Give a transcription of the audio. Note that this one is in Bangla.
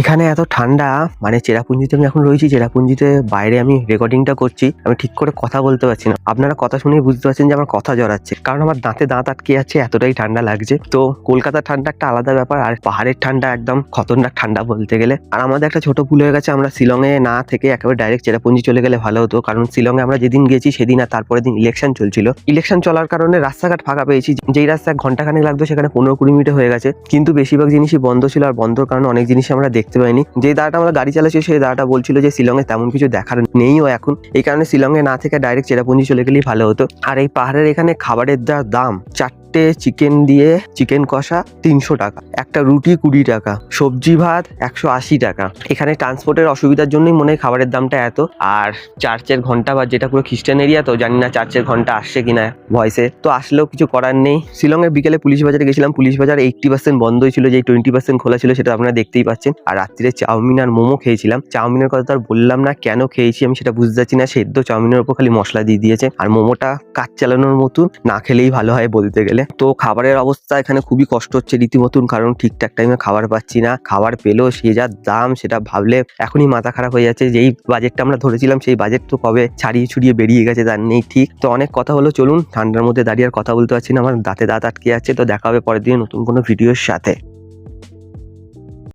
এখানে এত ঠান্ডা, মানে চেরাপুঞ্জিতে আমি এখন রয়েছি। চেরাপুঞ্জিতে বাইরে আমি রেকর্ডিংটা করছি, আমি ঠিক করে কথা বলতে পারছি না। আপনারা কথা শুনেই বুঝতে পারছেন যে আমার কথা জড়াচ্ছে, কারণ আমার দাঁতে দাঁত আটকে যাচ্ছে, এতটাই ঠান্ডা লাগছে। তো কলকাতার ঠান্ডা একটা আলাদা ব্যাপার, আর পাহাড়ের ঠান্ডা একদম খতরনাক ঠান্ডা বলতে গেলে। আর আমাদের একটা ছোট ভুল হয়ে গেছে, আমরা শিলংয়ে না থেকে একেবারে ডাইরেক্ট চেরাপুঞ্জি চলে গেলে ভালো হতো। কারণ শিলংয়ে আমরা যেদিন গেছি সেদিন আর তারপরের দিন ইলেকশন চলছিল। ইলেকশন চলার কারণে রাস্তাঘাট ফাঁকা পেয়েছি। যেই রাস্তায় ঘন্টাখানেক লাগতো সেখানে 15-20 মিনিটে হয়ে গেছে। কিন্তু বেশিরভাগ জিনিসই বন্ধ ছিল, আর বন্ধর কারণে অনেক জিনিস আমরা দেখতে পাইনি। যে দাদাটা আমরা গাড়ি চালাচ্ছি সেই দাদাটা বলছিল যে শিলংয়ে তেমন কিছু দেখার নেইও এখন। এই কারণে শিলংয়ে না থেকে ডাইরেক্ট চেরাপুঞ্জি চলে গেলেই ভালো হতো। আর এই পাহাড়ের এখানে খাবারের যা দাম, চিকেন দিয়ে চিকেন কষা 300 টাকা, একটা রুটি 20 টাকা, সবজি ভাত 180 টাকা। এখানে ট্রান্সপোর্টের অসুবিধার জন্যই মনে হয় খাবারের দামটা এত। আর চার্চের ঘন্টা, বা যেটা পুরো খ্রিস্টান এরিয়া, তো জানি না চার্চের ঘন্টা আসছে কিনা ভয়েসে, তো আসলেও কিছু করার নেই। শিলংয়ের বিকেলে পুলিশ বাজারে গেছিলাম, পুলিশ বাজার 80% বন্ধই ছিল, যেই 20% খোলা ছিল সেটা আপনারা দেখতেই পাচ্ছেন। আর রাত্রিরে চাউমিন আর মোমো খেয়েছিলাম। চাউমিনের কথা তো আর বললাম না, কেন খেয়েছি আমি সেটা বুঝতে পারছি না। সেদ্ধ চাউমিনের উপর খালি মশলা দিয়ে দিয়েছে, আর মোমোটা কাজ চালানোর মতন, না খেলেই ভালো হয় বলতে গেলে। তো খাবারের অবস্থা এখানে খুবই কষ্ট হচ্ছে রীতিমতন, কারণ ঠিকঠাক টাইমে খাবার পাচ্ছি না। খাবার পেলেও সে যা দাম, সেটা ভাবলে এখনই মাথা খারাপ হয়ে যাচ্ছে। যেই বাজেটটা আমরা ধরেছিলাম সেই বাজেট তো কবে ছাড়িয়ে ছুড়িয়ে বেরিয়ে গেছে তার নেই ঠিক। তো অনেক কথা হলো, চলুন। ঠান্ডার মধ্যে দাঁড়িয়ে আর কথা বলতে পারছি না, আমার দাঁতে দাঁত আটকে যাচ্ছে। তো দেখা হবে পরের দিন নতুন কোনো ভিডিওর সাথে।